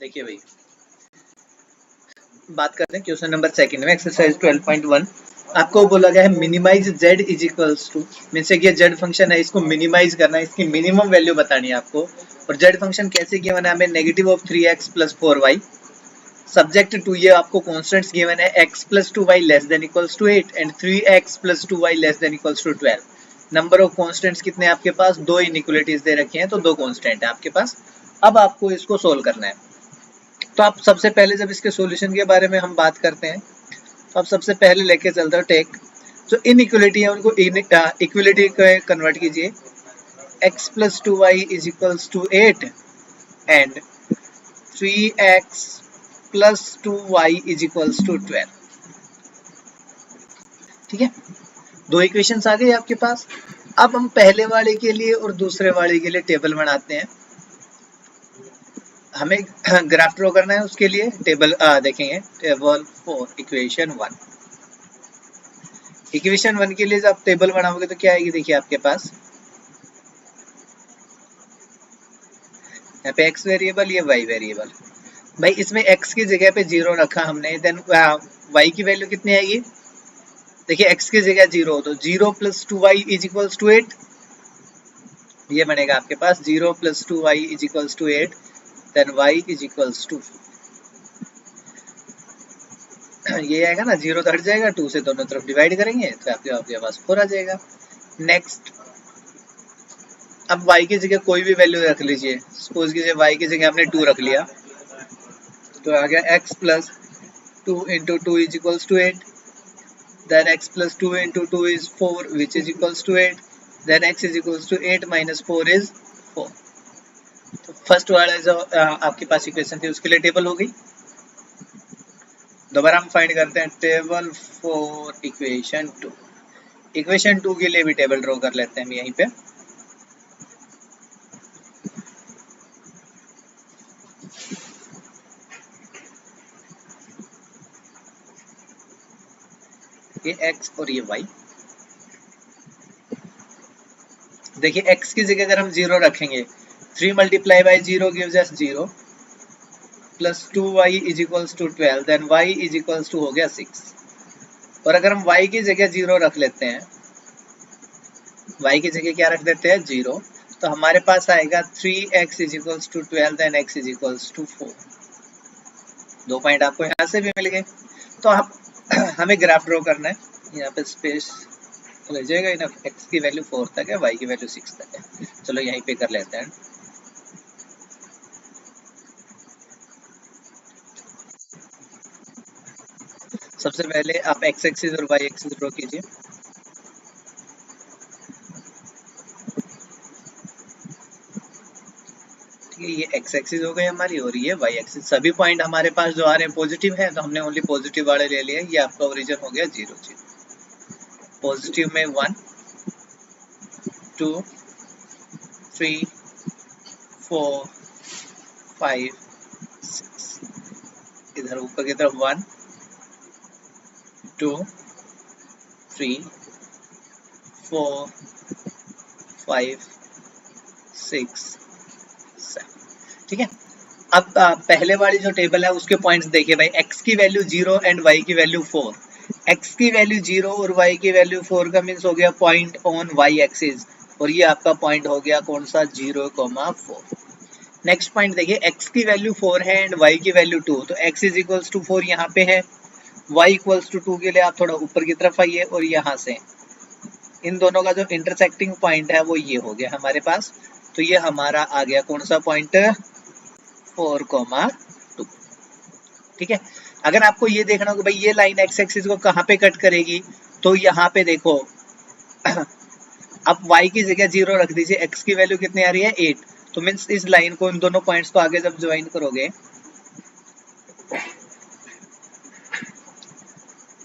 देखिए भाई, बात करते हैं क्वेश्चन नंबर सेकंड में एक्सरसाइज 12.1। आपको बोला गया है minimise z is equals to, mean से ये z फंक्शन है, इसको मिनिमाइज करना है, इसकी मिनिमम वैल्यू बतानी है आपको। और z फंक्शन कैसे गिवन है हमें, negative of 3x plus 4y, subject to ये आपको कॉन्स्टेंट्स गिवन है x plus 2y less than equals to 8 and 3x plus 2y less than equals to 12। Number of constants कितने आपके पास, दो इनइक्वालिटीज दे रखी हैं, तो दो कॉन्स्टेंट है आपके पास। अब आपको इसको सोल्व करना है। तो आप सबसे पहले जब इसके सॉल्यूशन के बारे में हम बात करते हैं, तो आप सबसे पहले लेके चलते हो टेक जो इनइक्वालिटी है उनको इक्वलिटी में कन्वर्ट कीजिए। x plus 2y is equals to 8 and 3x plus 2y is equals to 12। ठीक है, दो इक्वेशंस आ गई आपके पास। अब हम पहले वाले के लिए और दूसरे वाले के लिए टेबल बनाते हैं। हमें ग्राफ ड्रॉ करना है, उसके लिए टेबल देखेंगे, टेबल फॉर इक्वेशन 1। इक्वेशन 1 के लिए जब आप टेबल बनाओगे तो क्या आएगी, देखिए आपके पास यहाँ पे x वेरिएबल, ये y वेरिएबल। भाई इसमें x की जगह पे 0 रखा हमने, देन y की वैल्यू कितनी आएगी, देखिए x की जगह 0 तो 0 plus 2y is equals to 8, ये बनेगा आपके पास 0 plus 2y is equals to 8, then y is equals to, ये आएगा ना, 0 तो हट जाएगा, 2 से दोनों तरफ डिवाइड करेंगे तो आपके पास 4 आ जाएगा। नेक्स्ट, अब y की जगह कोई भी वैल्यू रख लीजिए, सपोज कीजिए y की जगह हमने 2 रख लिया, तो आ गया x plus 2 into 2 is equals to 8, then x plus 2 into 2 is 4 which is equals to 8, then x is equals to 8 minus 4 is 4। तो फर्स्ट वाला जो आपके पास इक्वेशन थी उसके लिए टेबल हो गई। दोबारा हम फाइंड करते हैं टेबल फॉर इक्वेशन 2। इक्वेशन 2 के लिए भी टेबल ड्रॉ कर लेते हैं हम यहीं पे। ये x और ये y, देखिए x की जगह अगर हम 0 रखेंगे, 3 multiply by 0 gives us 0 plus 2y is equals to 12, then y is equals to हो गया 6। और अगर हम y की जगह 0 रख लेते हैं, y की जगह क्या रख देते हैं 0, तो हमारे पास आएगा 3x is equals to 12, then x is equals to 4। दो पॉइंट आपको यहाँ से भी मिल गए। तो आप हमें ग्राफ ड्रॉ करना है, यहाँ पे स्पेस ले जाएगा, ना x की वैल्यू 4 तक है, y की वैल्यू 6 तक है। चलो यहीं पे कर लेते हैं। सबसे पहले आप x एक्सिस और y एक्सिस ड्रॉ कीजिए। ठीक है, ये x एक्सिस हो गई हमारी और ये y एक्सिस। सभी पॉइंट हमारे पास जो आ रहे हैं पॉजिटिव है, तो हमने ओनली पॉजिटिव वाले ले लिए। ये आपका ओरिजिन हो गया 0 0। पॉजिटिव में 1 2 3 4 5 6, इधर ऊपर की तरफ 1 2 3 4 5 6 7। ठीक है, अब पहले वाली जो टेबल है उसके पॉइंट्स देखिए भाई, x की वैल्यू 0 एंड y की वैल्यू 4। x की वैल्यू 0 और y की वैल्यू 4 का मीन्स हो गया पॉइंट ऑन y एक्सिस, और ये आपका पॉइंट हो गया कौन सा, 0,4। नेक्स्ट पॉइंट देखिए, x की वैल्यू 4 है एंड y की वैल्यू 2, तो x इज इक्वल्स टू 4 यहाँ पे है, y इक्वल्स टू 2 के लिए आप थोड़ा ऊपर की तरफ आइए, और यहाँ से इन दोनों का जो इंटरसेक्टिंग पॉइंट है वो ये हो गया हमारे पास। तो ये हमारा आ गया कौन सा पॉइंट, 4,2। ठीक है, अगर आपको ये देखना हो कि भाई ये लाइन एक्स एक्सिस को कहाँ पे कट करेगी, तो यहाँ पे देखो आप y की जगह 0 रख दीजिए, x की वैल्यू कितनी आ रही है 8, तो मीन्स इस लाइन को, इन दोनों पॉइंट्स को आगे जब ज्वाइन करोगे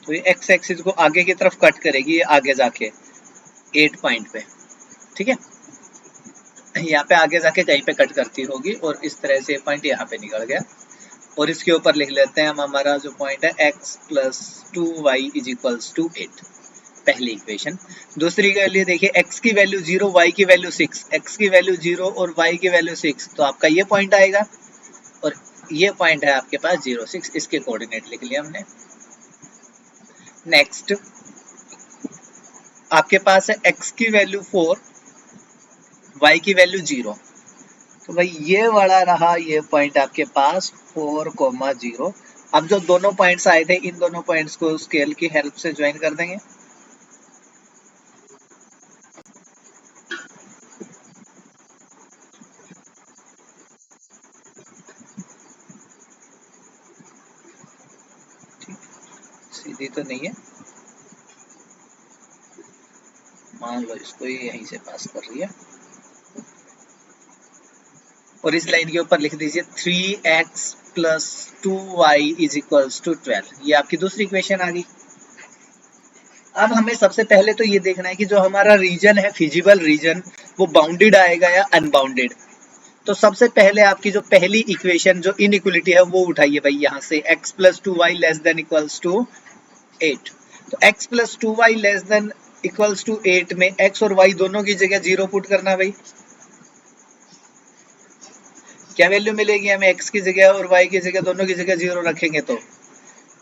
तो ये x एक्सिस को आगे की तरफ कट करेगी, ये आगे जाके 8 पॉइंट पे। ठीक है, यहाँ पे आगे जाके कहीं पे कट करती होगी, और इस तरह से पॉइंट यहाँ पे निकल गया। और इसके ऊपर लिख लेते हैं हम हमारा जो पॉइंट है x plus 2y is equals to 8, पहली इक्वेशन। दूसरी के लिए देखिए, x की वैल्यू 0, y की वैल्यू 6, x की वैल्यू 0 और y की वैल्यू 6, तो आपका ये पॉइंट आएगा। और ये पॉइंट है आपके पास 0 6, इसके कोऑर्डिनेट लिख लिया हमने। नेक्स्ट आपके पास है x की वैल्यू 4, y की वैल्यू 0। तो भाई ये वाला रहा ये पॉइंट आपके पास 4,0। अब जो दोनों पॉइंट्स आए थे इन दोनों पॉइंट्स को स्केल की हेल्प से ज्वाइन कर देंगे। सीधी तो नहीं है, मान लो इसको ये यहीं से पास कर रही है और इस लाइन के ऊपर लिख दीजिए 3x plus 2y is equals to 12। ये आपकी दूसरी इक्वेशन आ गई। अब हमें सबसे पहले तो ये देखना है कि जो हमारा रीजन है, फिजिबल रीजन, वो बाउंडेड आएगा या अनबाउंडेड। तो सबसे पहले आपकी जो पहली इक्वेशन जो इनइक्वलिटी है वो उठाइए भाई यहाँ से, x plus 2y less than equals to 8। तो x plus 2y less than equals to 8 में x और y दोनों की जगह 0 पुट करना भाई। क्या वैल्यू मिलेगी हमें? x की जगह और y की जगह, दोनों की जगह 0 रखेंगे तो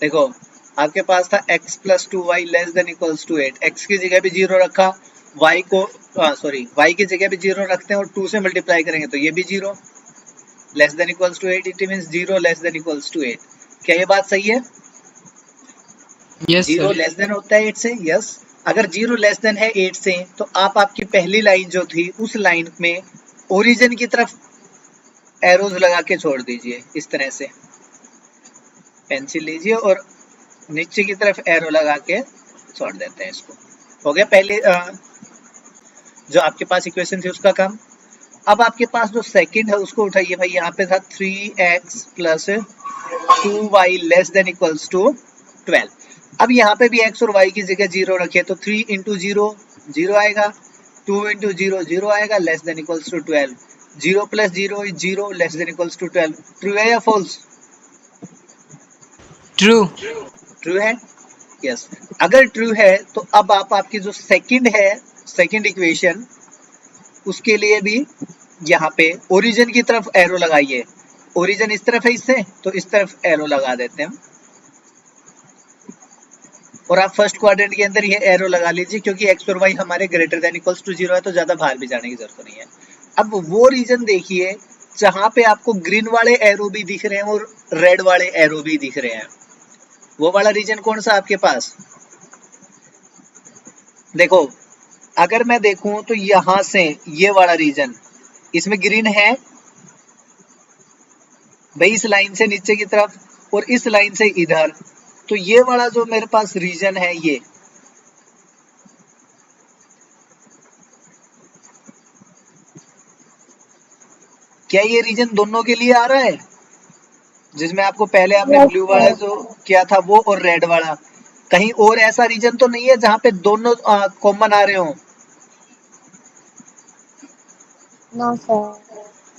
देखो आपके पास था x plus 2y less than equals to 8। x की जगह भी 0 रखा, y को y की जगह भी 0 रखते हैं और 2 से मल्टीप्लाई करेंगे तो ये भी 0 less than equals to 8। It means 0 less than equals to 8। क्या ये बात सही है? Yes 0 sir. लेस देन होता है 8 से। यस, अगर 0 लेस देन है 8 से तो आप आपकी पहली लाइन जो थी उस लाइन में ओरिजिन की तरफ एरोज लगा के छोड़ दीजिए। इस तरह से पेंसिल लीजिए और नीचे की तरफ एरो लगा के छोड़ देते हैं इसको। हो गया पहले जो आपके पास इक्वेशन थी उसका काम। अब आपके पास जो सेकंड है उसको उठाइए भाई। यहाँ पे था 3x plus 2y less than equals to 12। अब यहाँ पे भी x और y की जगह 0 रखिए तो 3 इंटू 0 0 आएगा, 2 इंटू 0 0 आएगा, less than equals to 12। 0 plus 0 is 0 less than equals to 12। True है या फॉल्स? ट्रू। ट्रू है। यस, अगर ट्रू है तो अब आप आपकी जो सेकंड है, सेकंड इक्वेशन, उसके लिए भी यहाँ पे ओरिजिन की तरफ एरो लगाइए। ओरिजिन इस तरफ है इससे, तो इस तरफ एरो लगा देते हैं और आप फर्स्ट क्वाड्रेंट के अंदर ये एरो लगा लीजिए क्योंकि x और y हमारे ग्रेटर देन इक्वल्स टू 0 है तो ज्यादा बाहर भी जाने की जरूरत नहीं है। अब वो रीजन देखिए जहां पे आपको ग्रीन वाले एरो भी दिख रहे हैं और रेड वाले एरो भी दिख रहे हैं। वो वाला रीजन कौन सा आपके पास? देखो अगर मैं देखूं तो यहां से ये वाला रीजन, इसमें ग्रीन है भाई, इस लाइन से नीचे की तरफ और इस लाइन से इधर। तो ये वाला जो मेरे पास रीजन है ये, क्या ये रीजन दोनों के लिए आ रहा है? जिसमें आपको पहले आपने ब्लू वाला जो किया था वो और रेड वाला, कहीं और ऐसा रीजन तो नहीं है जहां पे दोनों कॉमन आ रहे हो? No sir.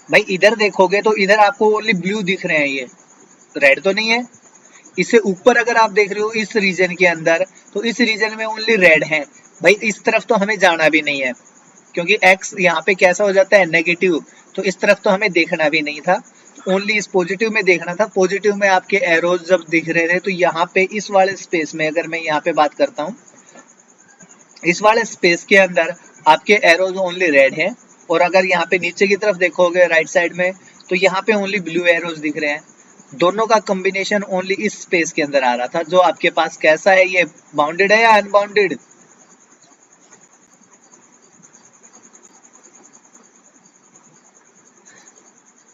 भाई इधर देखोगे तो इधर आपको ओनली ब्लू दिख रहे हैं, ये रेड तो नहीं है। इससे ऊपर अगर आप देख रहे हो इस रीजन के अंदर, तो इस रीजन में ओनली रेड है। भाई इस तरफ तो हमें जाना भी नहीं है क्योंकि x यहाँ पे कैसा हो जाता है? नेगेटिव। तो इस तरफ तो हमें देखना भी नहीं था, ओनली इस पॉजिटिव में देखना था। पॉजिटिव में आपके एरोज जब दिख रहे थे तो यहाँ पे इस वाले स्पेस में, अगर मैं यहाँ पे बात करता हूँ, इस वाले स्पेस के अंदर आपके एरोज ओनली रेड है। और अगर यहाँ पे नीचे की तरफ देखोगे राइट साइड में, तो यहाँ पे ओनली ब्लू एरोज दिख रहे हैं। दोनों का कॉम्बिनेशन ओनली इस स्पेस के अंदर आ रहा था। जो आपके पास कैसा है, ये बाउंडेड है या अनबाउंडेड?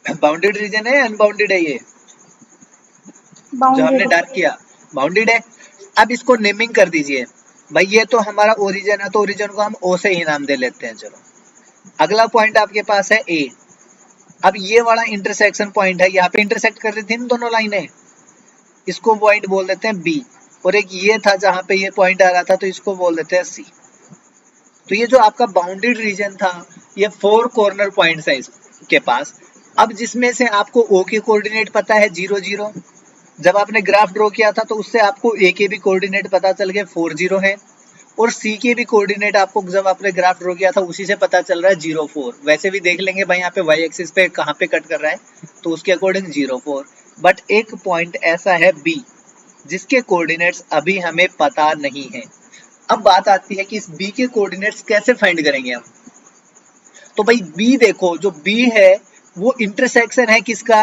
बाउंडेड रीजन है, अनबाउंडेड है? ये जो हमने डार्क किया बाउंडेड है। अब इसको नेमिंग कर दीजिए भाई। ये तो हमारा ओरिजिन है तो ओरिजिन को हम ओ से ही नाम दे लेते हैं। चलो अगला पॉइंट आपके पास है ए। अब ये वाला इंटरसेक्शन पॉइंट है, यहाँ पे इंटरसेक्ट कर रही थी ना दोनों लाइनें, इसको पॉइंट बोल देते हैं बी। और एक ये था जहां पे ये पॉइंट आ रहा था तो इसको बोल देते हैं सी। तो ये जो आपका बाउंडेड रीजन था, ये 4 कॉर्नर पॉइंट्स है इसके पास। अब जिसमें से आपको ओ के कोऑर्डिनेट पता है 0 0, जब आपने ग्राफ ड्रॉ किया था तो उससे आपको ए के भी कोऑर्डिनेट पता चल गए 4 0 है, और सी के भी कोऑर्डिनेट आपको जब आपने ग्राफ ड्रॉ किया था उसी से पता चल रहा है 0 4। वैसे भी देख लेंगे भाई यहाँ पे वाई एक्सिस पे कहाँ पे कट कर रहा है तो उसके अकॉर्डिंग 0 4। बट एक पॉइंट ऐसा है बी जिसके कोऑर्डिनेट्स अभी हमें पता नहीं है। अब बात आती है कि इस बी के कोऑर्डिनेट्स कैसे फाइंड करेंगे हम। तो भाई बी देखो, जो बी है वो इंटरसेक्शन है किसका,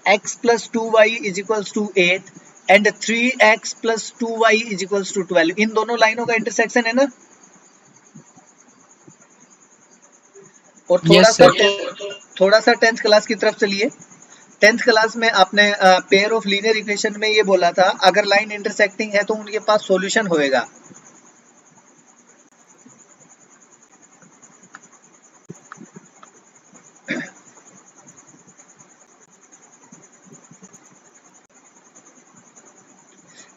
x plus 2y is equals to 8 and 3x plus 2y is equals to 12। इन दोनों लाइनों का इंटरसेक्शन है ना। और यस सर। थोड़ा सा 10th क्लास की तरफ चलिए। 10th क्लास में आपने पेयर ऑफ लीनियर इक्वेशन में ये बोला था, अगर लाइन इंटरसेक्टिंग है तो उनके पास सॉल्यूशन होएगा।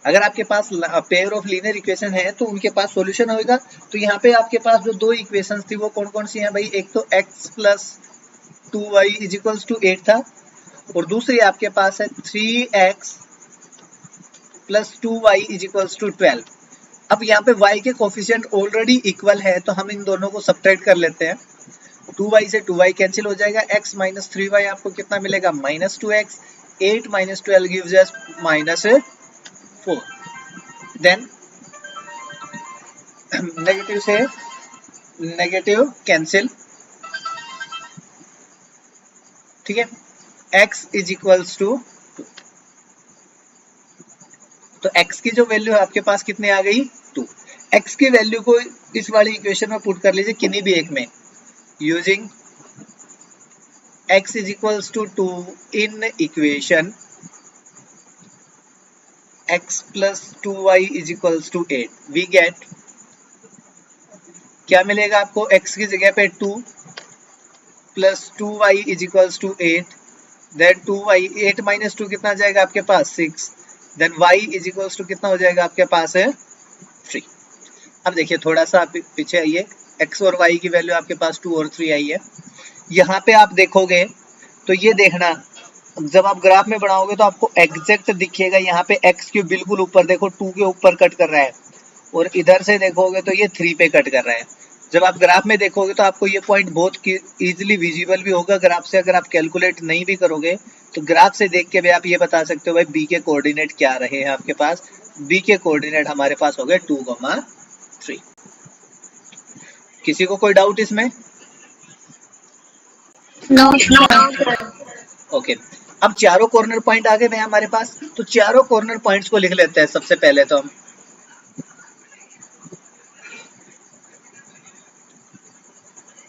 अगर आपके पास पेयर ऑफ लीनियर इक्वेशन है तो उनके पास सॉल्यूशन होएगा। तो यहाँ पे आपके पास जो दो इक्वेशंस थी वो कौन कौन सी हैं भाई, एक तो x plus 2y is equals to 8 था, और दूसरी आपके पास है 3x plus 2y is equals to 12। अब यहाँ पे y के कोफिशिएंट ऑलरेडी इक्वल है तो हम इन दोनों को सब्ट्रैक्ट कर लेते हैं। 2y से 2y कैंसिल हो जाएगा, x माइनस 3y आपको कितना मिलेगा, minus 2x। 8 minus 12 gives us minus 4। Then negative से नेगेटिव कैंसिल, ठीक है। x इज इक्वल्स टू, तो x की जो वैल्यू है आपके पास कितने आ गई, 2। x की वैल्यू को इस वाली इक्वेशन में पुट कर लीजिए किन्हीं भी एक में, using x is equals to 2 in equation x plus 2y is equals to 8। We get, क्या मिलेगा आपको, x की जगह पे 2 plus 2y is equals to 8। Then 2y, 8 minus 2 कितना जाएगा आपके पास, 6। Then y is equals to कितना हो जाएगा आपके पास है 3। अब देखिए थोड़ा सा आप पीछे आइए, x और y की वैल्यू आपके पास 2 और 3 आई है। यहाँ पे आप देखोगे तो ये देखना, जब आप ग्राफ में बनाओगे तो आपको एग्जैक्ट दिखेगा। यहाँ पे x क्यूब बिल्कुल ऊपर देखो 2 के ऊपर कट कर रहा है, और इधर से देखोगे तो ये 3 पे कट कर रहा है। जब आप ग्राफ में देखोगे तो आपको ये पॉइंट बहुत इजीली विजिबल भी होगा ग्राफ से। अगर आप कैलकुलेट नहीं भी करोगे तो ग्राफ से देख के भी आप ये बता सकते हो भाई बी के कोऑर्डिनेट क्या रहे हैं आपके पास। बी के कोऑर्डिनेट हमारे पास हो गए 2,3। किसी को कोई डाउट इसमें? No sir. ओके, अब चारों कॉर्नर पॉइंट आ गए हैं हमारे पास, तो चारों कॉर्नर पॉइंट्स को लिख लेते हैं सबसे पहले तो हम।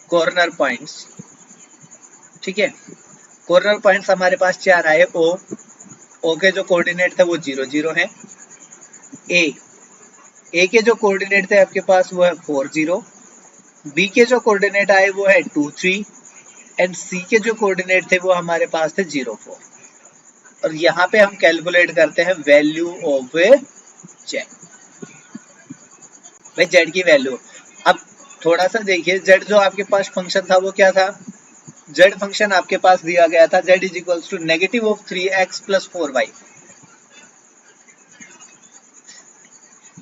कॉर्नर पॉइंट्स, ठीक है। कॉर्नर पॉइंट्स हमारे पास चार आए। ओ के जो कोऑर्डिनेट थे वो 0 0 है। ए के जो कोऑर्डिनेट थे आपके पास वो है 4 0। बी के जो कोऑर्डिनेट आए वो है 2 3, एंड सी के जो कोऑर्डिनेट थे वो हमारे पास थे 0 4। और यहाँ पे हम कैलकुलेट करते हैं वैल्यू ऑफ जेड, भाई जेड की वैल्यू। अब थोड़ा सा देखिए, जेड जो आपके पास फंक्शन था वो क्या था, जेड फंक्शन आपके पास दिया गया था z is equals to negative of 3x plus 4y,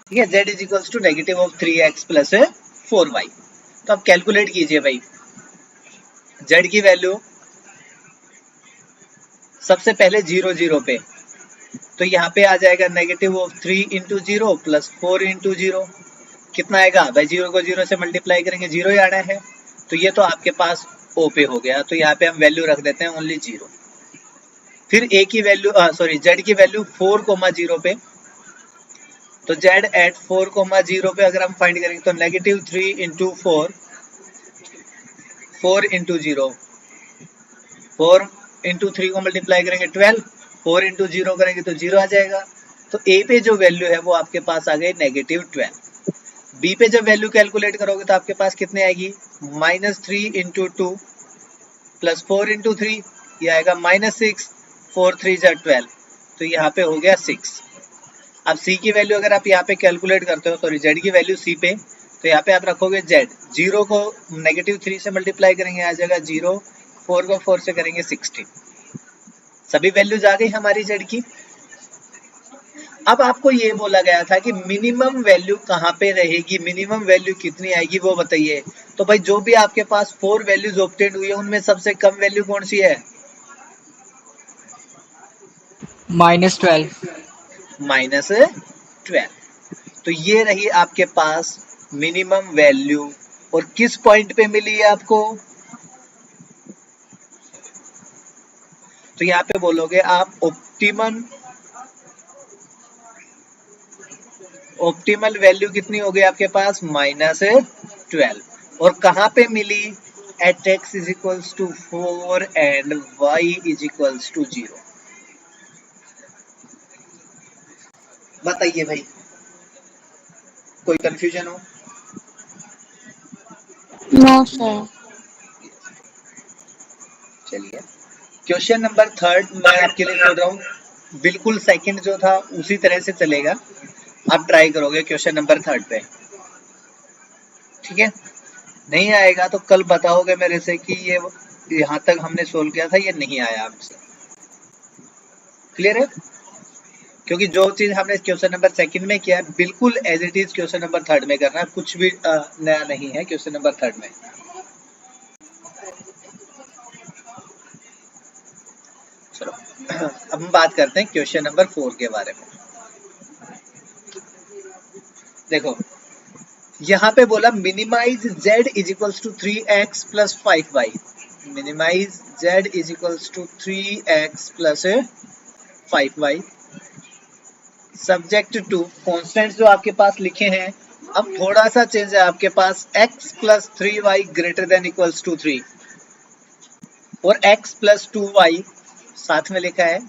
ठीक है। Z is equals to negative of 3x plus 4y। तो अब कैलकुलेट कीजिए भाई जेड की वैल्यू, सबसे पहले 0 0 पे, तो यहाँ पे आ जाएगा negative of 3 into 0 plus 4 into 0। कितना आएगा भाई, 0 को 0 से मल्टीप्लाई करेंगे 0 ही आना है, तो ये तो आपके पास ओ पे हो गया। तो यहाँ पे हम वैल्यू रख देते हैं ओनली 0। फिर ए की वैल्यू सॉरी जेड की वैल्यू 4,0 पे, तो जेड एट 4,0 पे अगर हम फाइंड करेंगे तो नेगेटिव 3 इंटू 4, 4 इंटू 0, 4 इंटू 3 को मल्टीप्लाई करेंगे 12, 4 इंटू 0 करेंगे तो 0 आ जाएगा। तो ए पे जो वैल्यू है वो आपके पास आ गई नेगेटिव 12। बी पे जब वैल्यू कैलकुलेट करोगे तो आपके पास कितने आएगी, माइनस 3 इंटू 2 प्लस 4 इंटू 3, ये आएगा माइनस 6, 4 3 जा 12, तो यहाँ पे हो गया 6। अब सी की वैल्यू अगर आप यहाँ पे कैलकुलेट करते हो, सॉरी जेड की वैल्यू सी पे, तो यहाँ पे आप रखोगे जेड, 0 को नेगेटिव 3 से मल्टीप्लाई करेंगे आ जाएगा 0, 4 को 4 से करेंगे 16। सभी वैल्यूज आ गई हमारी जेड की। अब आपको ये बोला गया था कि मिनिमम वैल्यू कहाँ पे रहेगी, मिनिमम वैल्यू कितनी आएगी वो बताइए। तो भाई जो भी आपके पास 4 वैल्यूज ऑब्टेन हुई है उनमें सबसे कम वैल्यू कौन सी है, -12। -12। तो ये रही आपके पास मिनिमम वैल्यू, और किस पॉइंट पे मिली है आपको? तो यहाँ पे बोलोगे आप ऑप्टिमल वैल्यू कितनी हो गई आपके पास? -12। और कहाँ पे मिली? At x is equals to 4 and y is equals to 0। बताइए भाई, कोई कंफ्यूजन हो? No, sir. चलिए, क्वेश्चन नंबर 3 मैं आपके लिए छोड़ रहा हूँ, बिल्कुल सेकंड जो था उसी तरह से चलेगा। आप ट्राई करोगे क्वेश्चन नंबर 3 पे, ठीक है? नहीं आएगा तो कल बताओगे मेरे से कि ये यहाँ तक हमने सोल्व किया था, ये नहीं आया आपसे। क्लियर है? क्योंकि जो चीज हमने क्वेश्चन नंबर 2 में किया है बिल्कुल as it is question number 3 में करना है, कुछ भी नया नहीं है क्वेश्चन नंबर 3 में। चलो अब हम बात करते हैं क्वेश्चन नंबर 4 के बारे में। देखो यहाँ पे बोला minimise z is equals to 3x plus 5y। Minimise z is equals to 3x plus 5y subject to constant जो आपके पास लिखे हैं। अब थोड़ा सा चेंज है आपके पास, x plus 3y greater than equals to 3 और x प्लस 2y साथ में लिखा है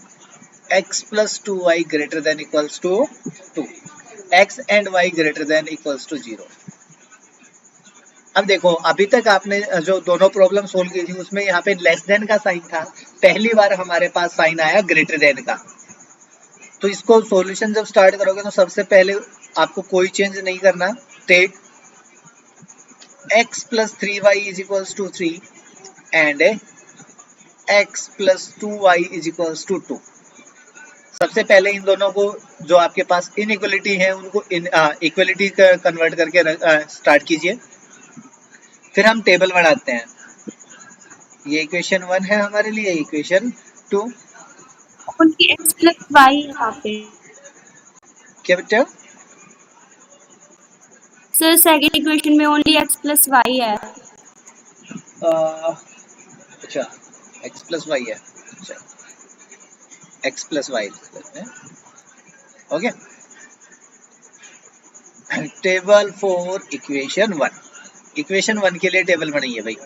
x plus 2y greater than equals to 2, x and y greater than equals to 0। अब देखो अभी तक आपने जो दोनों प्रॉब्लम सोल्व की थी उसमें यहाँ पे लेस देन का साइन था, पहली बार हमारे पास साइन आया ग्रेटर देन का। तो इसको सॉल्यूशन जब स्टार्ट करोगे तो सबसे पहले आपको कोई चेंज नहीं करना, take x plus 3y is equals to 3 and x plus 2y is equals to 2। सबसे पहले इन दोनों को जो आपके पास इनइक्वलिटी है उनको इक्वलिटी कन्वर्ट करके स्टार्ट कीजिए, फिर हम टेबल बनाते हैं। ये इक्वेशन 1 है हमारे लिए, equation 2 Only x plus y यहाँ पे। क्या बेटा? सर सेकंड इक्वेशन में only x plus y है। अच्छा x प्लस वाई है, अच्छा x plus y okay. Table for equation 1, equation 1 के लिए टेबल बनाइए भाई।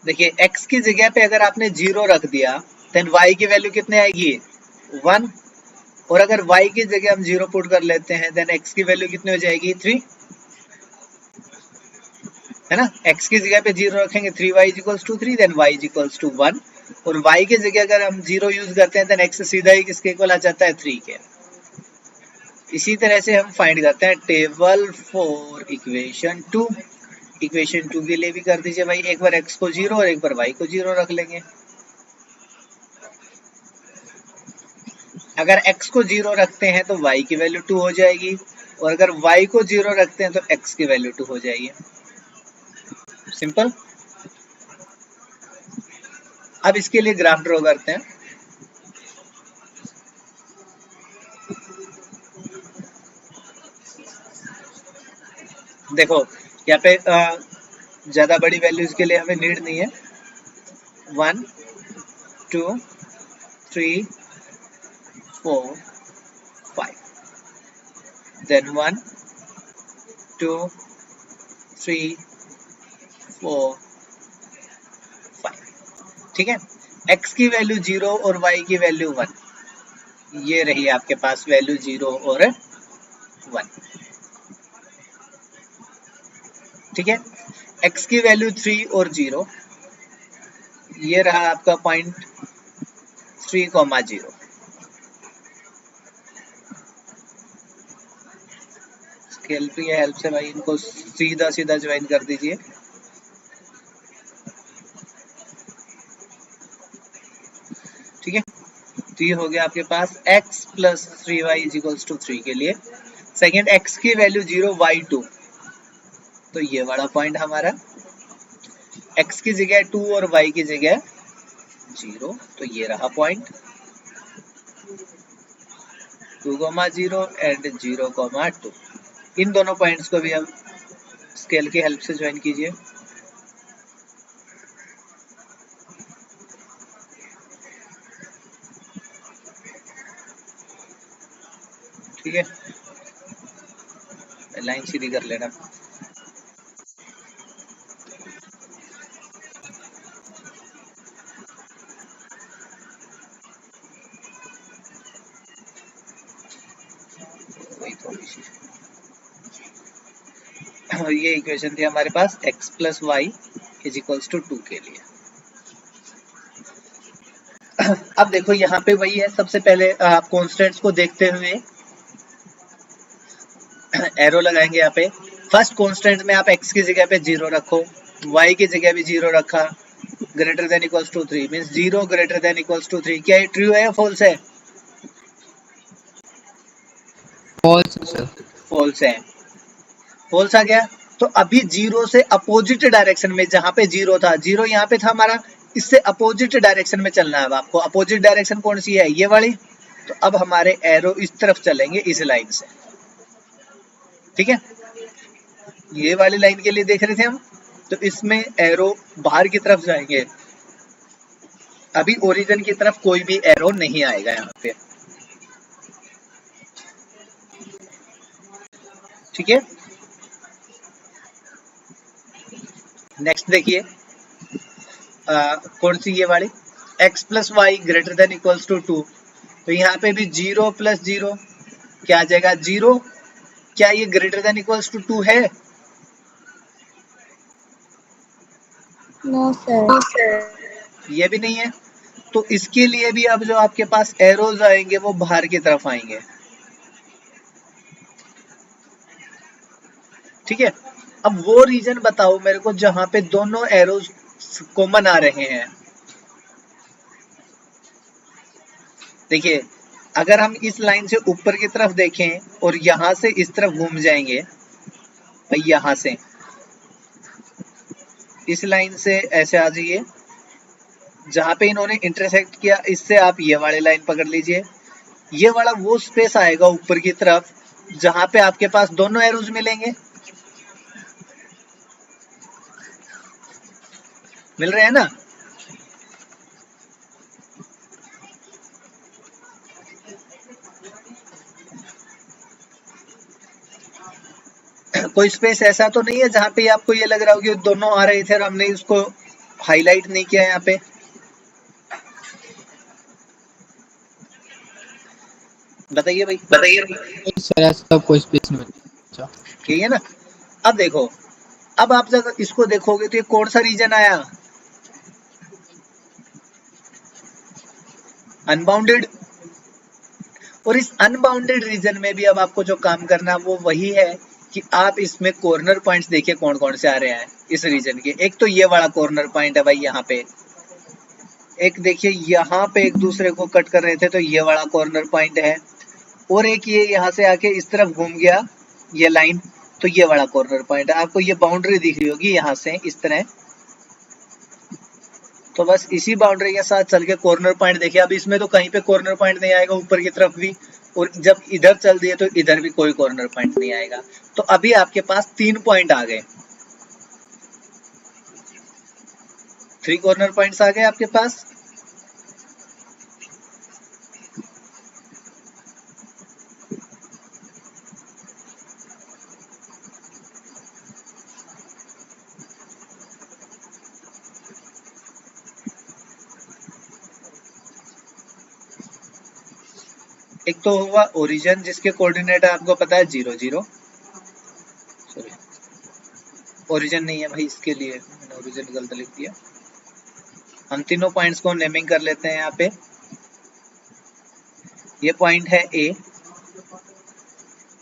देखिए x की जगह पे अगर आपने 0 रख दिया देन y की वैल्यू कितने आएगी? 1। और अगर y की जगह हम 0 पुट कर लेते हैं देन x की वैल्यू कितनी हो जाएगी? 3, है ना? x की जगह पे 0 रखेंगे 3y is equals to 3 then y is equals to 1, और y की जगह अगर हम 0 यूज करते हैं देन x सीधा ही किसके इक्वल आ जाता है? 3 के। इसी तरह से हम फाइंड करते हैं टेबल फॉर इक्वेशन 2। इक्वेशन 2 के लिए भी कर दीजिए भाई, एक बार x को 0 और एक बार y को 0 रख लेंगे। अगर x को 0 रखते हैं तो y की वैल्यू 2 हो जाएगी, और अगर y को 0 रखते हैं तो x की वैल्यू 2 हो जाएगी। सिंपल। अब इसके लिए ग्राफ ड्रॉ करते हैं। देखो यहाँ पे ज्यादा बड़ी वैल्यूज के लिए हमें नीड नहीं है। 1 2 3 4 5 देन 1 2 3 4 5, ठीक है। x की वैल्यू 0 और y की वैल्यू 1, ये रही आपके पास वैल्यू 0 और 1, ठीक है। x की वैल्यू 3 और 0, ये रहा आपका पॉइंट 3,0। हेल्प या हेल्प से भाई इनको सीधा सीधा ज्वाइन कर दीजिए। ठीक है, तो ये हो गया आपके पास x plus 3y is equals to 3 के लिए। सेकेंड x की वैल्यू 0 y 2, तो ये वाला पॉइंट हमारा, x की जगह 2 और y की जगह 0, तो ये रहा पॉइंट 2,0 एंड 0,2। इन दोनों पॉइंट्स को भी हम स्केल की हेल्प से ज्वाइन कीजिए। ठीक है, लाइन सीधी कर लेना। वही थोड़ी सी ये इक्वेशन थी हमारे पास x plus y is equals to 2 के लिए। अब देखो यहाँ पे वही है, सबसे पहले आप कॉन्स्टेंट्स को देखते हुए एरो लगाएंगे यहाँ पे। फर्स्ट कांस्टेंट में आप x की जगह पे 0 रखो, y की जगह भी 0 रखा, greater than equals to 3 means 0 greater than equals to 3। क्या ये ट्रू है या फॉल्स है? False sir. फॉल्स है, फॉल्स आ गया। तो अभी 0 से अपोजिट डायरेक्शन में, जहां पे 0 था, 0 यहाँ पे था हमारा, इससे अपोजिट डायरेक्शन में चलना है। अब आपको अपोजिट डायरेक्शन कौन सी है? ये वाली। तो अब हमारे एरो इस तरफ चलेंगे, इस लाइन से। ठीक है, ये वाली लाइन के लिए देख रहे थे हम, तो इसमें एरो बाहर की तरफ जाएंगे। अभी ओरिजिन की तरफ कोई भी एरो नहीं आएगा यहाँ पे। ठीक है, नेक्स्ट देखिए, कौन सी? ये वाली x plus y greater than equals to 2। तो यहाँ पे भी 0 प्लस 0 क्या आ जाएगा? 0। क्या ये ग्रेटर देन इक्वल्स टू 2 है? No sir. ये भी नहीं है। तो इसके लिए भी अब जो आपके पास एरोज आएंगे वो बाहर की तरफ आएंगे। ठीक है, अब वो रीजन बताओ मेरे को जहां पे दोनों एरोज कॉमन आ रहे हैं। देखिए, अगर हम इस लाइन से ऊपर की तरफ देखें और यहां से इस तरफ घूम जाएंगे, भाई यहां से इस लाइन से ऐसे आ जाइए, जहां पे इन्होंने इंटरसेक्ट किया, इससे आप ये वाली लाइन पकड़ लीजिए। ये वाला वो स्पेस आएगा ऊपर की तरफ जहां पे आपके पास दोनों एरोज मिलेंगे। मिल रहे हैं ना? कोई स्पेस ऐसा तो नहीं है जहां पे आपको ये लग रहा हो कि दोनों आ रहे थे और हमने उसको हाईलाइट नहीं किया यहाँ पे? बताइए भाई, बताइए। सर ऐसा कोई स्पेस नहीं बचा। ठीक है ना? अब देखो, अब आप जब इसको देखोगे तो ये कौन सा रीजन आया? अनबाउंडेड। और इस अनबाउंडेड रीजन में भी अब आपको जो काम करना वो वही है कि आप इसमें कॉर्नर पॉइंट्स देखिए कौन कौन से आ रहे हैं इस रीजन के। एक तो ये वाला कॉर्नर पॉइंट है भाई यहाँ पे, एक देखिए यहाँ पे एक दूसरे को कट कर रहे थे तो ये वाला कॉर्नर पॉइंट है, और एक ये यहाँ से आके इस तरफ घूम गया ये लाइन, तो ये वाला कॉर्नर पॉइंट है। आपको ये बाउंड्री दिख रही होगी यहाँ से इस तरह। तो बस इसी बाउंड्री के साथ चल के कॉर्नर पॉइंट देखिए। अब इसमें तो कहीं पे कॉर्नर पॉइंट नहीं आएगा ऊपर की तरफ भी, और जब इधर चल दिए तो इधर भी कोई कॉर्नर पॉइंट नहीं आएगा। तो अभी आपके पास 3 पॉइंट आ गए, 3 कॉर्नर पॉइंट्स आ गए आपके पास। एक तो हुआ ओरिजिन जिसके कोऑर्डिनेट आपको पता है 0 0, सॉरी ओरिजिन नहीं है भाई, इसके लिए मैंने ओरिजिन गलत लिख दिया। हम तीनों पॉइंट्स को नेमिंग कर लेते हैं यहाँ पे। ये पॉइंट है ए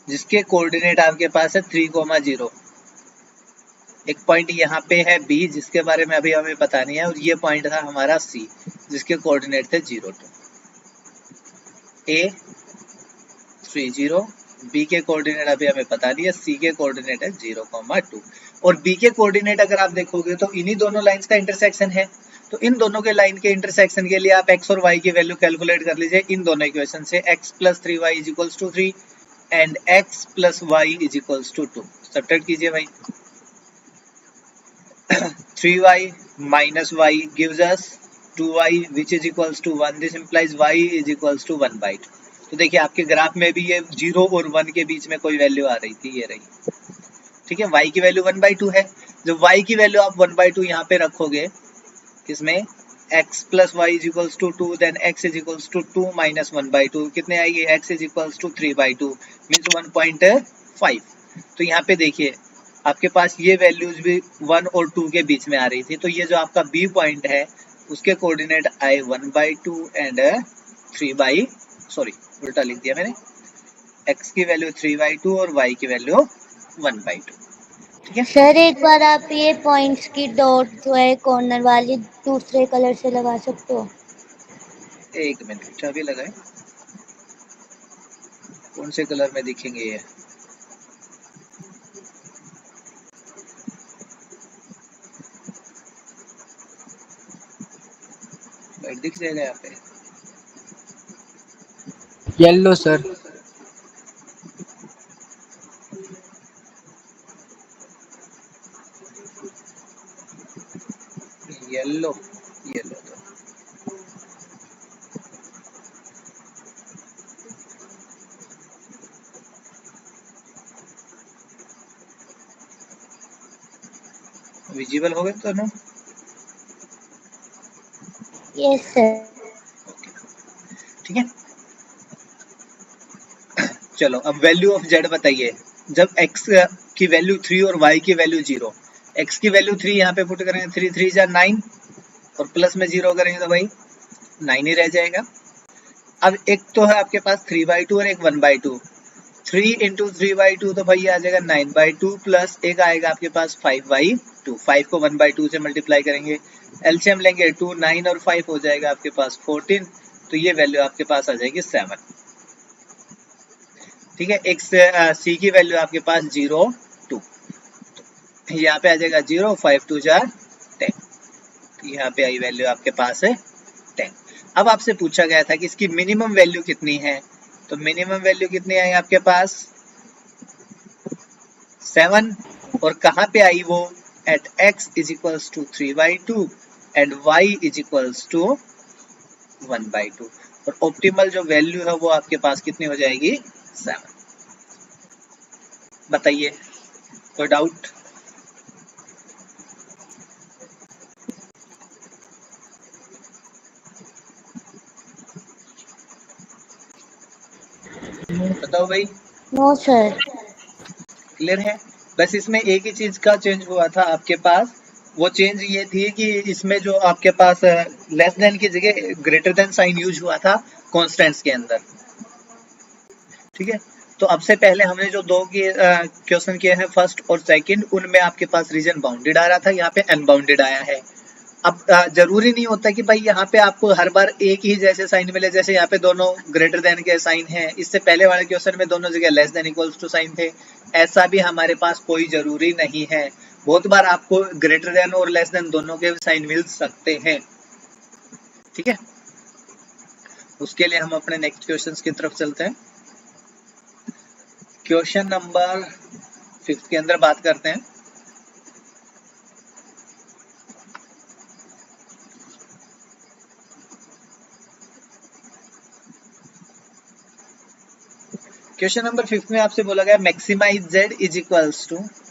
जिसके कोऑर्डिनेट आपके पास है 3,0। एक पॉइंट यहाँ पे है बी जिसके बारे में अभी हमें पता नहीं है, और ये पॉइंट था हमारा सी जिसके कोऑर्डिनेट थे 0 2। ए 3 0 बी के कोऑर्डिनेट अभी हमें पता नहीं है, सी के कोऑर्डिनेट है 0,2 और बी के कोऑर्डिनेट अगर आप देखोगे तो इन्हीं दोनों लाइंस का इंटरसेक्शन है। तो इन दोनों के लाइन के इंटरसेक्शन के लिए आप x और y की वैल्यू कैलकुलेट कर लीजिए इन दोनों इक्वेशन से। x + 3y = 3 and x + y = 2। Subtract कीजिए भाई। 3y - y gives us 2y which is equals to 1. This implies y is equals to 1/2। तो देखिए आपके ग्राफ में भी ये 0 और 1 के बीच में कोई वैल्यू आ रही थी, ये रही। ठीक है, y की वैल्यू 1/2 है। जब y की वैल्यू आप 1/2 यहाँ पे रखोगे, किसमें x + y = 2, देन x = 2 - 1/2 कितने आएगी, x = 3/2 मीन्स 1.5। तो यहाँ पे देखिए आपके पास ये वैल्यूज भी 1 और 2 के बीच में आ रही थी। तो ये जो आपका बी पॉइंट है उसके कोऑर्डिनेट आए 1/2 एंड 3 सॉरी उल्टा लिख दिया मैंने, x की वैल्यू 3/2 और y की वैल्यू 1/2। ठीक है सर एक बार आप ये पॉइंट्स की डॉट जो है कॉर्नर वाली दूसरे कलर से लगा सकते हो? एक मिनट चाबी लगाए, कौन से कलर में दिखेंगे ये? वाइट दिख जाएगा यहाँ पे। Yellow sir. येलो येलो तो विजिबल हो गए तो ना? Yes sir. ठीक है, चलो अब वैल्यू ऑफ z बताइए। जब x की वैल्यू 3 और y की वैल्यू 0, x की वैल्यू 3 यहाँ पे पुट करेंगे, 3 3 जा 9 और प्लस में 0 करेंगे तो भाई 9 ही रह जाएगा। अब एक तो है आपके पास 3/2 और एक 1/2। 3 × 3/2 तो भाई आ जाएगा 9/2 प्लस एक आएगा आपके पास 5/2। 5 को 1/2 से मल्टीप्लाई करेंगे, एलसीएम लेंगे 2 9 और 5 हो जाएगा आपके पास 14। तो ये वैल्यू आपके पास आ जाएगी 7। ठीक है, एक सी की वैल्यू आपके पास 0 2, यहाँ पे आ जाएगा 0 5 2 जा 10। यहाँ पे आई वैल्यू आपके पास है 10। अब आपसे पूछा गया था कि इसकी मिनिमम वैल्यू कितनी है, तो मिनिमम वैल्यू कितनी आई आपके पास 7। और कहाँ पे आई वो, एट x = 3/2 एंड y = 1/2। और ऑप्टिमल जो वैल्यू है वो आपके पास कितनी हो जाएगी 7। बताइए कोई डाउट? बताओ भाई। No sir. क्लियर है? बस इसमें एक ही चीज का चेंज हुआ था आपके पास, वो चेंज ये थी कि इसमें जो आपके पास लेस देन की जगह ग्रेटर देन साइन यूज हुआ था कॉन्स्टेंट्स के अंदर। ठीक है, तो अब से पहले हमने जो दो के क्वेश्चन किए हैं फर्स्ट और सेकंड, उनमें आपके पास रीजन बाउंडेड आ रहा था, यहाँ पे अनबाउंडेड आया है। अब जरूरी नहीं होता कि भाई यहाँ पे आपको हर बार एक ही जैसे साइन मिले, जैसे यहाँ पे दोनों ग्रेटर देन के साइन है, इससे पहले वाले क्वेश्चन में दोनों जगह less than equals to sign थे। ऐसा भी हमारे पास कोई जरूरी नहीं है, बहुत बार आपको ग्रेटर देन और लेस देन दोनों के साइन मिल सकते हैं। ठीक है, उसके लिए हम अपने नेक्स्ट क्वेश्चन की तरफ चलते हैं। क्वेश्चन नंबर 5 के अंदर बात करते हैं। क्वेश्चन नंबर 5 में आपसे बोला गया मैक्सिमाइज z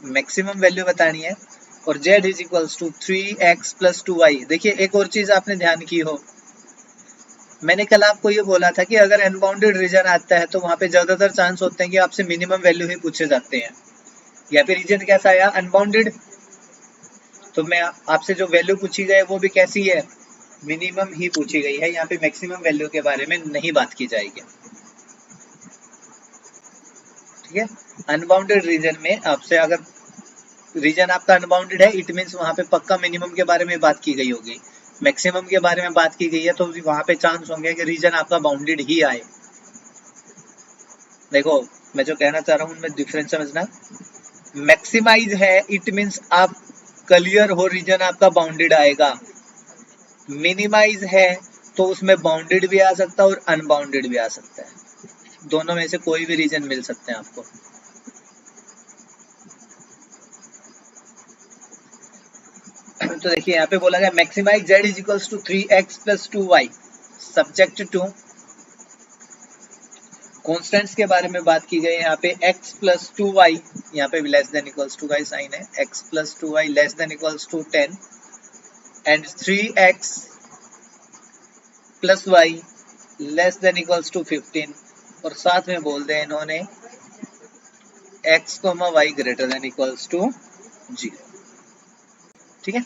= मैक्सिमम वैल्यू बतानी है और z = 3x + 2y। देखिए एक और चीज आपने ध्यान की हो, मैंने कल आपको ये बोला था कि अगर अनबाउंडेड रीजन आता है तो वहां पे ज्यादातर चांस होते हैं कि आपसे मिनिमम वैल्यू ही पूछे जाते हैं। या फिर रीजन कैसा आया, अनबाउंडेड, तो मैं आपसे जो वैल्यू पूछी गई वो भी कैसी है, मिनिमम ही पूछी गई है। यहाँ पे मैक्सिमम वैल्यू के बारे में नहीं बात की जाएगी। ठीक है, अनबाउंडेड रीजन में आपसे अगर रीजन आपका अनबाउंडेड है इट मींस वहां पे पक्का मिनिमम के बारे में बात की गई होगी। मैक्सिमम के बारे में बात की गई है तो वहां पे चांस होंगे कि रीजन आपका बाउंडेड ही आए। देखो मैं जो कहना चाह रहा हूँ उनमें डिफरेंस समझना। मैक्सिमाइज है इट मीन्स आप क्लियर हो रीजन आपका बाउंडेड आएगा। मिनिमाइज है तो उसमें बाउंडेड भी आ सकता है और अनबाउंडेड भी आ सकता है, दोनों में से कोई भी रीजन मिल सकते हैं आपको। तो देखिए यहाँ पे बोला गया maximise z is equals to 3x plus 2y subject to constants के बारे में बात की गई है। यहाँ पे x प्लस 2y, यहाँ पे भी लेस देन इक्वल्स टू का ही साइन है, x plus 2y less than equals to 10 and 3x plus y less than equals to 15 और साथ में बोल दें इन्होंने x, y greater than equals to 0। ठीक है,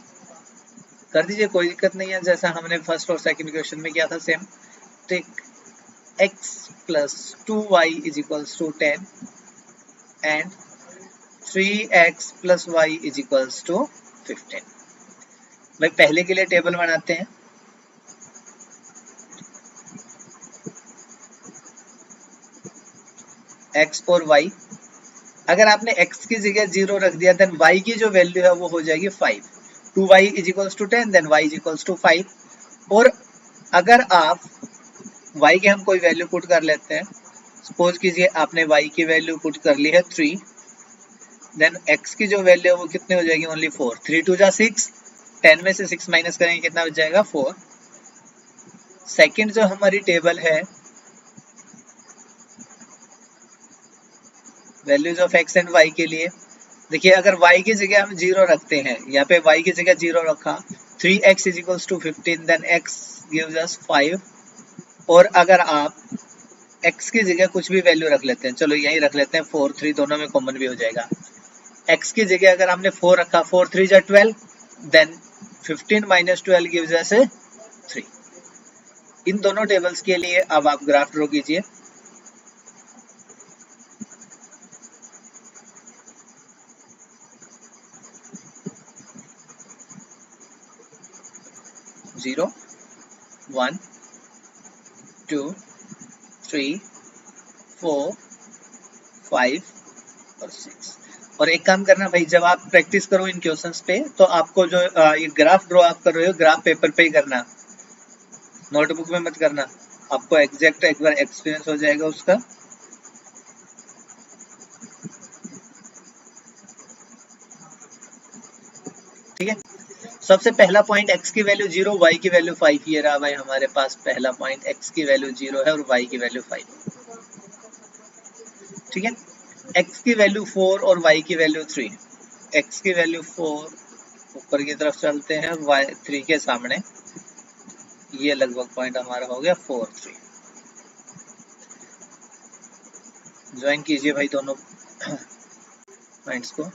कर दीजिए, कोई दिक्कत नहीं है, जैसा हमने फर्स्ट और सेकंड क्वेश्चन में किया था same. Take x plus 2y is equals to 10 and 3x plus y is equals to 15। भाई पहले के लिए टेबल बनाते हैं। x और y, अगर आपने x की जगह 0 रख दिया देन y की जो वैल्यू है वो हो जाएगी 5। 2y is equals to 10 then y is equals to 5। और अगर आप y के हम कोई वैल्यू पुट कर लेते हैं, सपोज कीजिए आपने y की वैल्यू पुट कर ली है 3, देन x की जो वैल्यू है वो कितनी हो जाएगी, ओनली 4। 3 2 जा 6, 10 में से 6 माइनस करेंगे कितना बच जाएगा, 4। सेकंड जो हमारी टेबल है values of x and y के लिए, देखिए अगर y की जगह हम 0 रखते हैं, यहाँ पे y की जगह 0 रखा, 3x is equals to 15 then x gives us 5। और अगर आप x की जगह कुछ भी वैल्यू रख लेते हैं, चलो यही रख लेते हैं 4, 3 दोनों में कॉमन भी हो जाएगा। x की जगह अगर हमने 4 रखा, 4 3 जा 12 देन 15 माइनस 12 गिव्स अस 3। इन दोनों टेबल्स के लिए अब आप ग्राफ ड्रॉ कीजिए। जीरो 1 2 3 4 5 और 6। और एक काम करना भाई, जब आप प्रैक्टिस करो इन क्वेश्चंस पे तो आपको जो ये ग्राफ ड्रॉ आप कर रहे हो ग्राफ पेपर पे ही करना, नोटबुक में मत करना, आपको एग्जैक्ट एक बार एक्सपीरियंस हो जाएगा उसका। ठीक है, सबसे पहला पॉइंट x की वैल्यू 0, y की वैल्यू 5, ये रहा भाई हमारे पास पहला पॉइंट, x की वैल्यू 0 है और y की वैल्यू 5। ठीक है, x की वैल्यू 4 और y की वैल्यू 3। x की वैल्यू 4 ऊपर की तरफ चलते हैं, y 3 के सामने, ये लगभग पॉइंट हमारा हो गया 4 3। ज्वाइन कीजिए भाई दोनों पॉइंट्स को।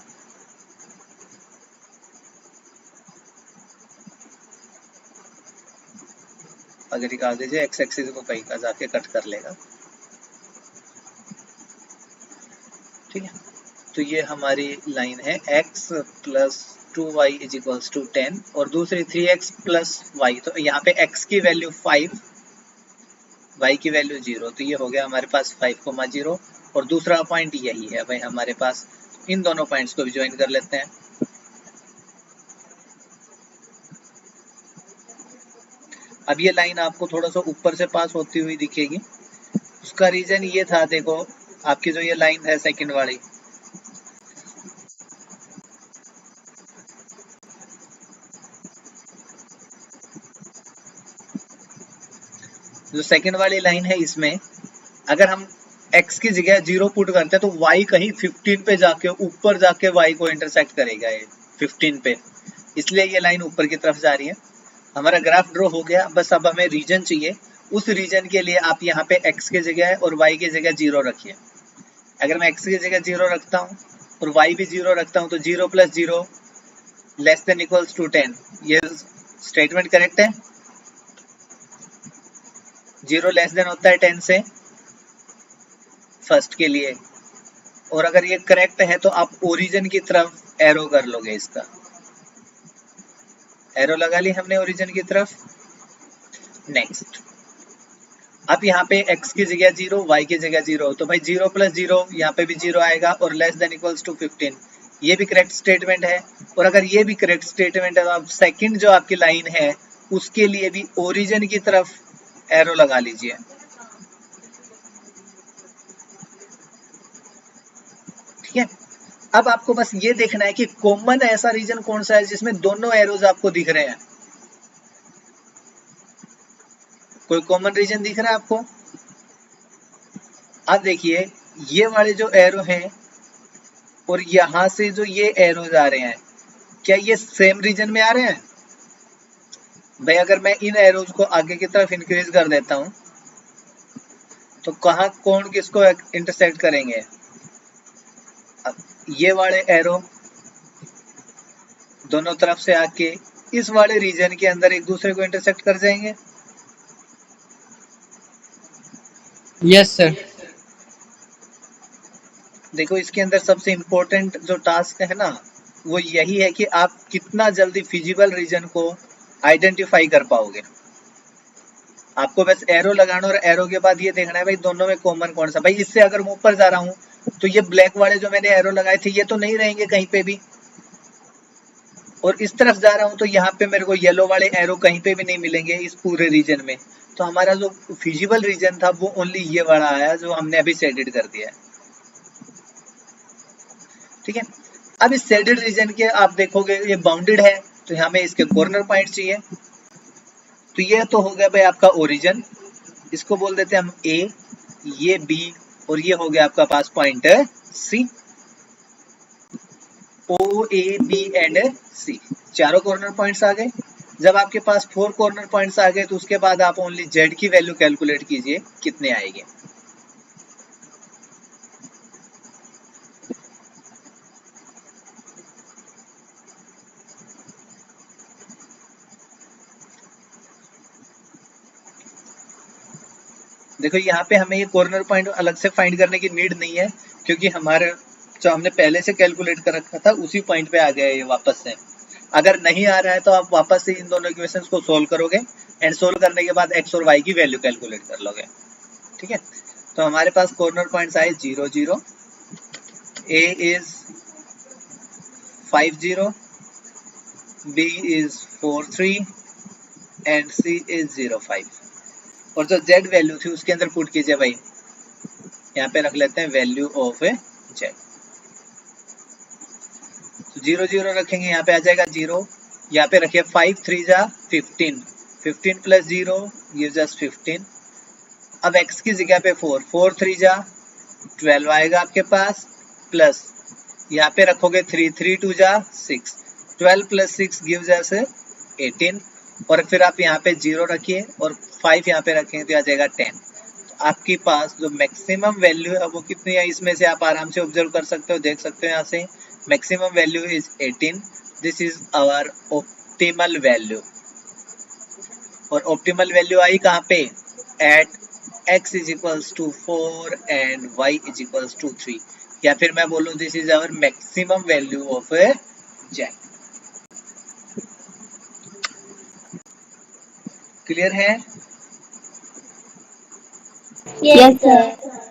अगर निकाल दीजिए, एक्स एक्सिस को कहीं का जाके कट कर लेगा। ठीक है, तो ये हमारी लाइन है x plus 2y is equals to 10 और दूसरी 3x प्लस y। तो यहाँ पे x की वैल्यू 5, y की वैल्यू 0, तो ये हो गया हमारे पास 5,0 और दूसरा पॉइंट यही है भाई हमारे पास। इन दोनों पॉइंट्स को भी ज्वाइन कर लेते हैं। अब ये लाइन आपको थोड़ा सा ऊपर से पास होती हुई दिखेगी, उसका रीजन ये था, देखो आपकी जो ये लाइन है सेकंड वाली, जो सेकंड वाली लाइन है इसमें अगर हम x की जगह 0 पुट करते हैं तो y कहीं 15 पे जाके ऊपर जाके y को इंटरसेक्ट करेगा, ये 15 पे, इसलिए ये लाइन ऊपर की तरफ जा रही है। हमारा ग्राफ ड्रॉ हो गया, बस अब हमें रीजन चाहिए। उस रीजन के लिए आप यहाँ पे x की जगह और y की जगह 0 रखिए। अगर मैं x की जगह 0 रखता हूँ और y भी 0 रखता हूँ तो 0 plus 0 less than equals to 10, ये स्टेटमेंट करेक्ट है। 0 लेस देन होता है 10 से फर्स्ट के लिए, और अगर ये करेक्ट है तो आप ओरिजिन की तरफ एरो कर लोगे, इसका एरो लगा ली हमने ओरिजिन की तरफ। नेक्स्ट अब यहाँ पे x की जगह 0, y की जगह 0, तो भाई 0 + 0 यहाँ पे भी 0 आएगा और लेस देन इक्वल्स टू 15, ये भी करेक्ट स्टेटमेंट है। और अगर ये भी करेक्ट स्टेटमेंट है तो आप सेकंड जो आपकी लाइन है उसके लिए भी ओरिजिन की तरफ एरो लगा लीजिए। ठीक है, अब आपको बस ये देखना है कि कॉमन ऐसा रीजन कौन सा है जिसमें दोनों एरोज आपको दिख रहे हैं। कोई कॉमन रीजन दिख रहा है आपको? अब देखिए ये वाले जो एरो हैं और यहां से जो ये एरोज आ रहे हैं, क्या ये सेम रीजन में आ रहे हैं? भाई अगर मैं इन एरोज को आगे की तरफ इंक्रीज कर देता हूं तो कहां कौन किसको इंटरसेक्ट करेंगे? अब ये वाले एरो दोनों तरफ से आके इस वाले रीजन के अंदर एक दूसरे को इंटरसेक्ट कर जाएंगे। Yes sir. देखो इसके अंदर सबसे इंपॉर्टेंट जो टास्क है ना वो यही है कि आप कितना जल्दी फिजिबल रीजन को आइडेंटिफाई कर पाओगे। आपको बस एरो लगाना और एरो के बाद ये देखना है भाई दोनों में कॉमन कौन सा। भाई इससे अगर मैं ऊपर जा रहा हूं तो ये ब्लैक वाले जो मैंने एरो लगाए थे ये तो नहीं रहेंगे कहीं पे भी, और इस तरफ जा रहा हूं तो यहाँ पे मेरे को येलो वाले एरो कहीं पे भी नहीं मिलेंगे इस पूरे रीजन में। तो हमारा जो फिजिबल रीजन था वो ओनली ये वाला आया जो हमने अभी शेडेड कर दिया है। ठीक है, अब इस शेडेड रीजन के आप देखोगे ये बाउंडेड है तो यहाँ में इसके कॉर्नर पॉइंट चाहिए। तो ये तो हो गया भाई आपका ओरिजिन, इसको बोल देते हैं हम ए, ये बी और ये हो गया आपका पास point C. O A B and C, चारों कॉर्नर पॉइंट्स आ गए। जब आपके पास 4 कॉर्नर पॉइंट्स आ गए तो उसके बाद आप ओनली जेड की वैल्यू कैलकुलेट कीजिए कितने आएंगे। देखो यहाँ पे हमें ये कॉर्नर पॉइंट अलग से फाइंड करने की नीड नहीं है क्योंकि हमारे जो हमने पहले से कैलकुलेट कर रखा था उसी पॉइंट पे आ गया ये वापस से। अगर नहीं आ रहा है तो आप वापस से इन दोनों इक्वेशंस को सोल्व करोगे एंड सोल्व करने के बाद x और y की वैल्यू कैलकुलेट कर लोगे। ठीक है, तो हमारे पास कॉर्नर पॉइंट्स आए 0 0, a is 5 0, b is 4 3 and c is 0 5। और जो z वैल्यू थी उसके अंदर पुट कीजिए भाई, यहाँ पे रख लेते हैं वैल्यू ऑफ z। 0 0 रखेंगे, यहाँ पे आ जाएगा 0, यहाँ पे रखिए 5 3 जा 15, 15 प्लस 0 गिव्स अस 15। अब x की जगह पे 4, 4 3 जा 12 आएगा आपके पास, प्लस यहाँ पे रखोगे 3, 3 2 जा 6, 12 प्लस 6 गिव्स अस 18। और फिर आप यहाँ पे 0 रखिए और 5 यहाँ पे रखेंगे तो आ जाएगा 10। तो आपके पास जो मैक्सिमम वैल्यू है वो कितनी है इसमें से आप आराम से ऑब्जर्व कर सकते हो, देख सकते हो यहाँ से maximum value is 18। This is our optimal value. और ऑप्टिमल वैल्यू आई कहाँ पे? At x is equals to 4 and y is equals to 3, या फिर मैं बोलूँ this is our maximum value of z। Clear है? Yes sir.